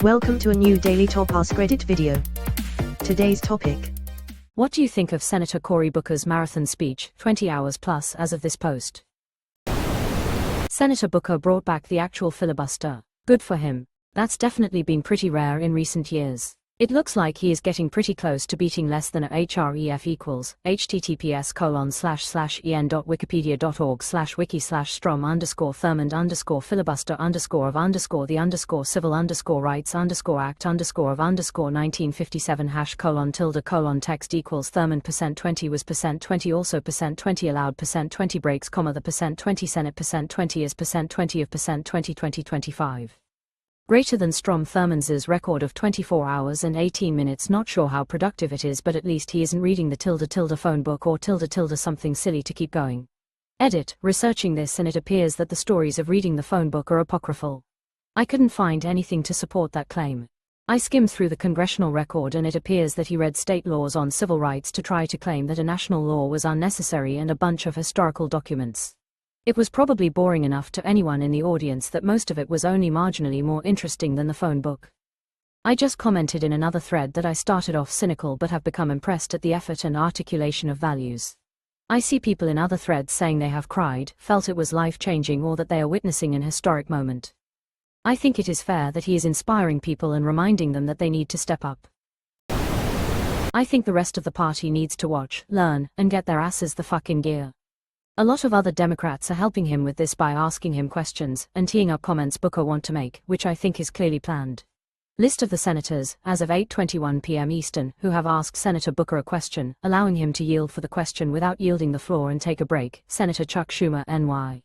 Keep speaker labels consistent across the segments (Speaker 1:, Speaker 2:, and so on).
Speaker 1: Welcome to a new Daily Top Askreddit video. Today's topic.
Speaker 2: What do you think of Senator Cory Booker's marathon speech, 20 hours plus as of this post? Senator Booker brought back the actual filibuster. Good for him. That's definitely been pretty rare in recent years. It looks like he is getting pretty close to beating less than a href equals https://en.wikipedia.org/wiki/strom_filibuster_of_the_civil_rights_of1957 text equals Thurman%20 was %20 also %20 allowed %20 breaks, the %20 Senate %20 is %20 of %20 2025. Greater than Strom Thurmans' record of 24 hours and 18 minutes. Not sure how productive it is, but at least he isn't reading the phone book or something silly to keep going. Edit, researching this, and it appears that the stories of reading the phone book are apocryphal. I couldn't find anything to support that claim. I skimmed through the congressional record and it appears that he read state laws on civil rights to try to claim that a national law was unnecessary and a bunch of historical documents. It was probably boring enough to anyone in the audience that most of it was only marginally more interesting than the phone book. I just commented in another thread that I started off cynical but have become impressed at the effort and articulation of values. I see people in other threads saying they have cried, felt it was life-changing, or that they are witnessing an historic moment. I think it is fair that he is inspiring people and reminding them that they need to step up. I think the rest of the party needs to watch, learn, and get their asses the fuck in gear. A lot of other Democrats are helping him with this by asking him questions and teeing up comments Booker want to make, which I think is clearly planned. List of the senators, as of 8:21 p.m. Eastern, who have asked Senator Booker a question, allowing him to yield for the question without yielding the floor and take a break: Senator Chuck Schumer NY,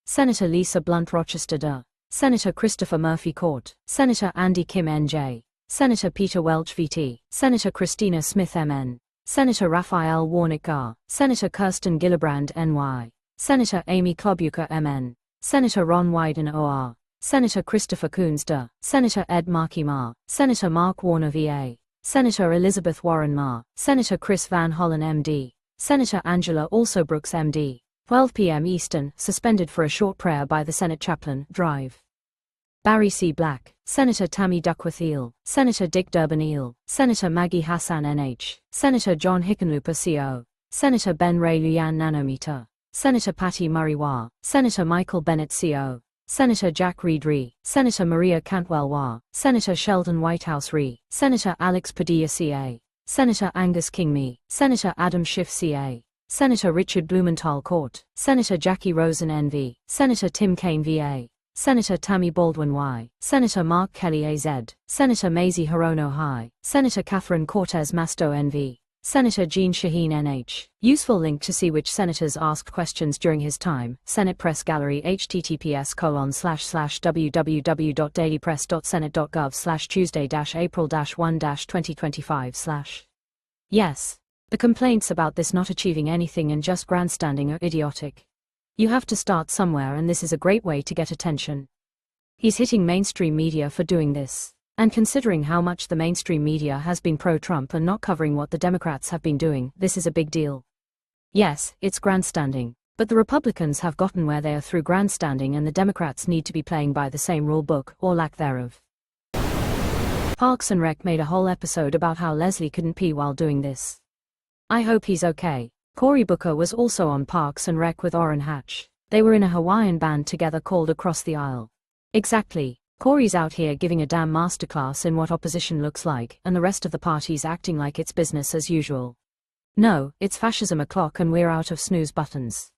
Speaker 2: Senator Lisa Blunt Rochester DA, Senator Christopher Murphy Court, Senator Andy Kim NJ, Senator Peter Welch VT, Senator Christina Smith MN, Senator Raphael Warnock GAR, Senator Kirsten Gillibrand NY, Senator Amy Klobuchar MN, Senator Ron Wyden OR, Senator Christopher Coons DA, Senator Ed Markey MA, Senator Mark Warner VA, Senator Elizabeth Warren MA, Senator Chris Van Hollen MD, Senator Angela Also Brooks MD. 12 p.m. Eastern, suspended for a short prayer by the Senate chaplain, Drive. Barry C. Black, Senator Tammy Duckworth Eel, Senator Dick Durbin Eel, Senator Maggie Hassan NH, Senator John Hickenlooper CO, Senator Ben Ray Luyan Nanometer, Senator Patty Murray Wah, Senator Michael Bennett CO, Senator Jack Reed Ree, Senator Maria Cantwell Wah, Senator Sheldon Whitehouse Ree, Senator Alex Padilla CA, Senator Angus King Me, Senator Adam Schiff CA, Senator Richard Blumenthal Court, Senator Jackie Rosen NV, Senator Tim Kaine VA, Senator Tammy Baldwin Y, Senator Mark Kelly AZ, Senator Mazie Hirono High, Senator Catherine Cortez Masto NV, Senator Jean Shaheen NH. Useful link to see which senators asked questions during his time: Senate Press Gallery https://www.dailypress.senate.gov/tuesday-april-1-2025/. Yes. The complaints about this not achieving anything and just grandstanding are idiotic. You have to start somewhere, and this is a great way to get attention. He's hitting mainstream media for doing this. And considering how much the mainstream media has been pro-Trump and not covering what the Democrats have been doing, this is a big deal. Yes, it's grandstanding. But the Republicans have gotten where they are through grandstanding, and the Democrats need to be playing by the same rule book, or lack thereof. Parks and Rec made a whole episode about how Leslie couldn't pee while doing this. I hope he's okay. Cory Booker was also on Parks and Rec with Orrin Hatch. They were in a Hawaiian band together called Across the Aisle. Exactly. Cory's out here giving a damn masterclass in what opposition looks like, and the rest of the party's acting like it's business as usual. No, it's fascism o'clock and we're out of snooze buttons.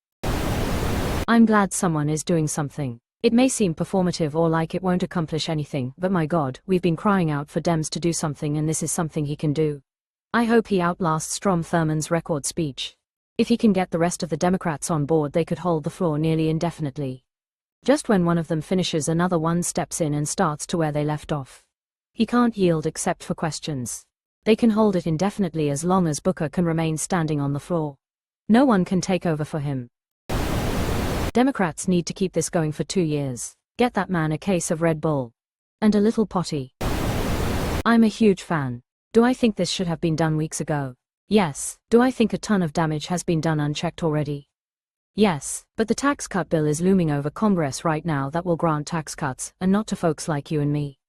Speaker 2: I'm glad someone is doing something. It may seem performative or like it won't accomplish anything, but my God, we've been crying out for Dems to do something, and this is something he can do. I hope he outlasts Strom Thurmans' record speech. If he can get the rest of the Democrats on board, they could hold the floor nearly indefinitely. Just when one of them finishes, another one steps in and starts to where they left off. He can't yield except for questions. They can hold it indefinitely as long as Booker can remain standing on the floor. No one can take over for him. Democrats need to keep this going for 2 years. Get that man a case of Red Bull. And a little potty. I'm a huge fan. Do I think this should have been done weeks ago? Yes. Do I think a ton of damage has been done unchecked already? Yes, but the tax cut bill is looming over Congress right now that will grant tax cuts, and not to folks like you and me.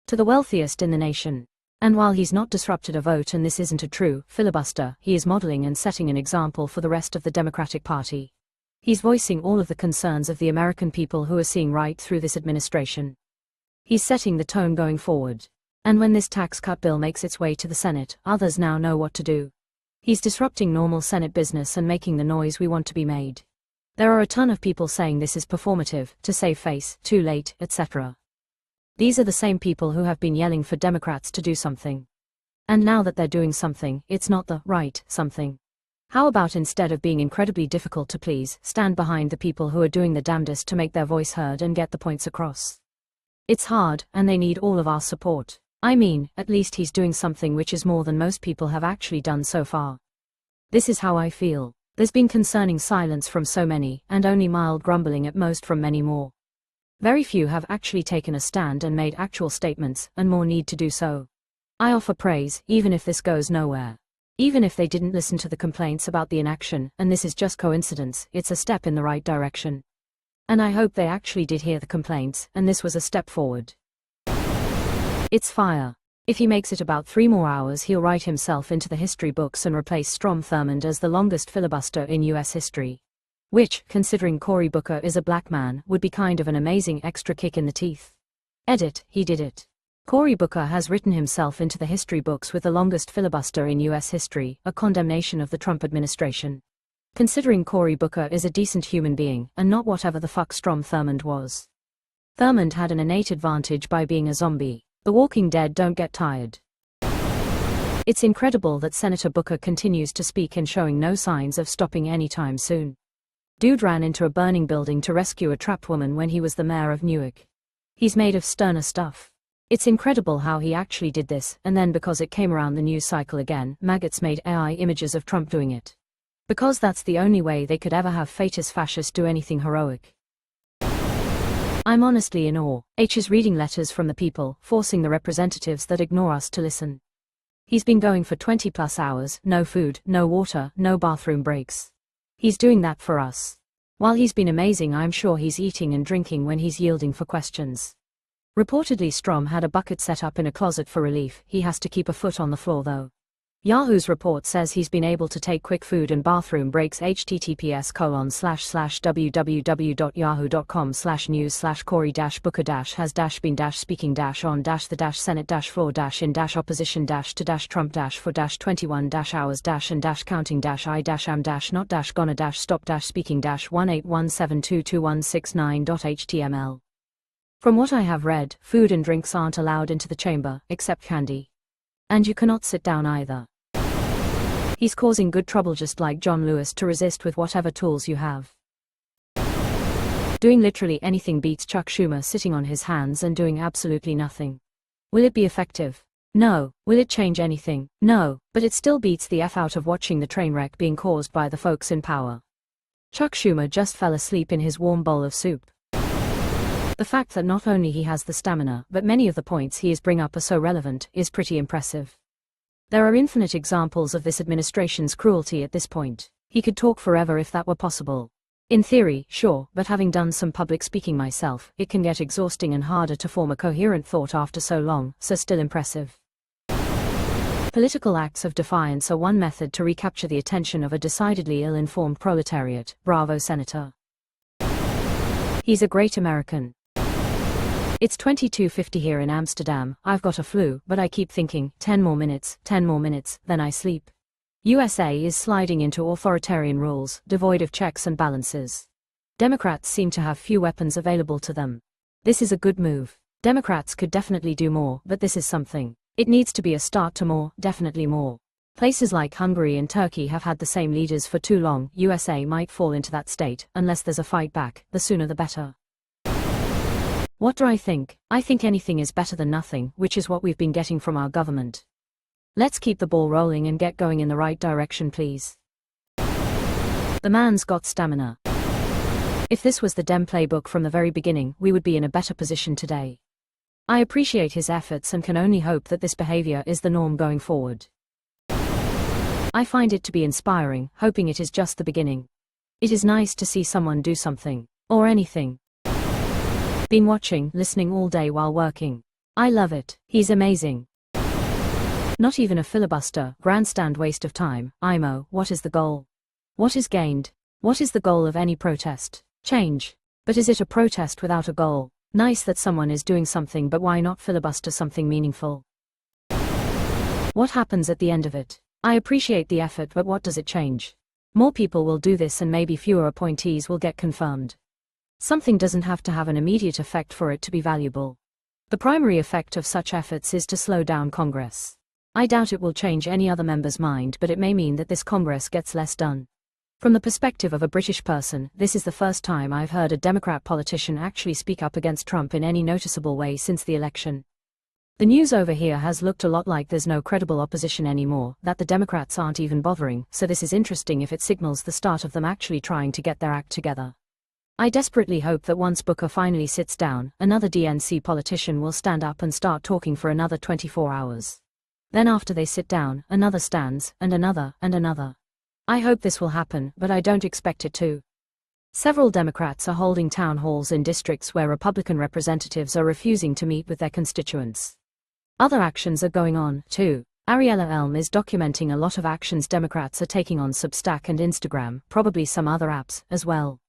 Speaker 2: To the wealthiest in the nation. And while he's not disrupted a vote and this isn't a true filibuster, he is modeling and setting an example for the rest of the Democratic Party. He's voicing all of the concerns of the American people who are seeing right through this administration. He's setting the tone going forward. And when this tax cut bill makes its way to the Senate, others now know what to do. He's disrupting normal Senate business and making the noise we want to be made. There are a ton of people saying this is performative, to save face, too late, etc. These are the same people who have been yelling for Democrats to do something. And now that they're doing something, it's not the right something. How about instead of being incredibly difficult to please, stand behind the people who are doing the damnedest to make their voice heard and get the points across? It's hard, and they need all of our support. I mean, at least he's doing something which is more than most people have actually done so far. This is how I feel. There's been concerning silence from so many, and only mild grumbling at most from many more. Very few have actually taken a stand and made actual statements, and more need to do so. I offer praise, even if this goes nowhere. Even if they didn't listen to the complaints about the inaction, and this is just coincidence, it's a step in the right direction. And I hope they actually did hear the complaints, and this was a step forward. It's fire. If he makes it about 3 more hours, he'll write himself into the history books and replace Strom Thurmond as the longest filibuster in US history. Which, considering Cory Booker is a black man, would be kind of an amazing extra kick in the teeth. Edit, he did it. Cory Booker has written himself into the history books with the longest filibuster in US history, a condemnation of the Trump administration. Considering Cory Booker is a decent human being, and not whatever the fuck Strom Thurmond was. Thurmond had an innate advantage by being a zombie. The Walking Dead don't get tired. It's incredible that Senator Booker continues to speak and showing no signs of stopping anytime soon. Dude ran into a burning building to rescue a trapped woman when he was the mayor of Newark. He's made of sterner stuff. It's incredible how he actually did this, and then because it came around the news cycle again, maggots made AI images of Trump doing it. Because that's the only way they could ever have Fatus fascists do anything heroic. I'm honestly in awe. H is reading letters from the people, forcing the representatives that ignore us to listen. He's been going for 20+ hours, no food, no water, no bathroom breaks. He's doing that for us. While he's been amazing, I'm sure he's eating and drinking when he's yielding for questions. Reportedly Strom had a bucket set up in a closet for relief. He has to keep a foot on the floor though. Yahoo's report says he's been able to take quick food and bathroom breaks. https://www.yahoo.com/news/cory-booker-has-been-speaking-on-the-dash-senate-for-dash-in-dash-upposition-to-dash-Trump-for-dash-21-hours-and-dash-counting-I-am-dash-not-gonna-stop-speaking-181722169.html. From what I have read, food and drinks aren't allowed into the chamber. And you cannot sit down either. He's causing good trouble just like John Lewis to resist with whatever tools you have. Doing literally anything beats Chuck Schumer sitting on his hands and doing absolutely nothing. Will it be effective? No. Will it change anything? No. But it still beats the F out of watching the train wreck being caused by the folks in power. Chuck Schumer just fell asleep in his warm bowl of soup. The fact that not only he has the stamina, but many of the points he is bring up are so relevant, is pretty impressive. There are infinite examples of this administration's cruelty at this point. He could talk forever if that were possible. In theory, sure, but having done some public speaking myself, it can get exhausting and harder to form a coherent thought after so long, so still impressive. Political acts of defiance are one method to recapture the attention of a decidedly ill-informed proletariat. Bravo, Senator. He's a great American. It's 22:50 here in Amsterdam. I've got a flu, but I keep thinking, 10 more minutes, then I sleep. USA is sliding into authoritarian rules, devoid of checks and balances. Democrats seem to have few weapons available to them. This is a good move. Democrats could definitely do more, but this is something. It needs to be a start to more, definitely more. Places like Hungary and Turkey have had the same leaders for too long. USA might fall into that state, unless there's a fight back, the sooner the better. What do I think? I think anything is better than nothing, which is what we've been getting from our government. Let's keep the ball rolling and get going in the right direction, please. The man's got stamina. If this was the Dem playbook from the very beginning, we would be in a better position today. I appreciate his efforts and can only hope that this behavior is the norm going forward. I find it to be inspiring, hoping it is just the beginning. It is nice to see someone do something. Or anything. Been watching, listening all day while working. I love it, he's amazing. Not even a filibuster, grandstand waste of time. IMO, what is the goal? What is gained? What is the goal of any protest? Change. But is it a protest without a goal? Nice that someone is doing something, but why not filibuster something meaningful? What happens at the end of it? I appreciate the effort, but what does it change? More people will do this and maybe fewer appointees will get confirmed. Something doesn't have to have an immediate effect for it to be valuable. The primary effect of such efforts is to slow down Congress. I doubt it will change any other member's mind, but it may mean that this Congress gets less done. From the perspective of a British person, this is the first time I've heard a Democrat politician actually speak up against Trump in any noticeable way since the election. The news over here has looked a lot like there's no credible opposition anymore, that the Democrats aren't even bothering, so this is interesting if it signals the start of them actually trying to get their act together. I desperately hope that once Booker finally sits down, another DNC politician will stand up and start talking for another 24 hours. Then after they sit down, another stands, and another, and another. I hope this will happen, but I don't expect it to. Several Democrats are holding town halls in districts where Republican representatives are refusing to meet with their constituents. Other actions are going on, too. Ariella Elm is documenting a lot of actions Democrats are taking on Substack and Instagram, probably some other apps, as well.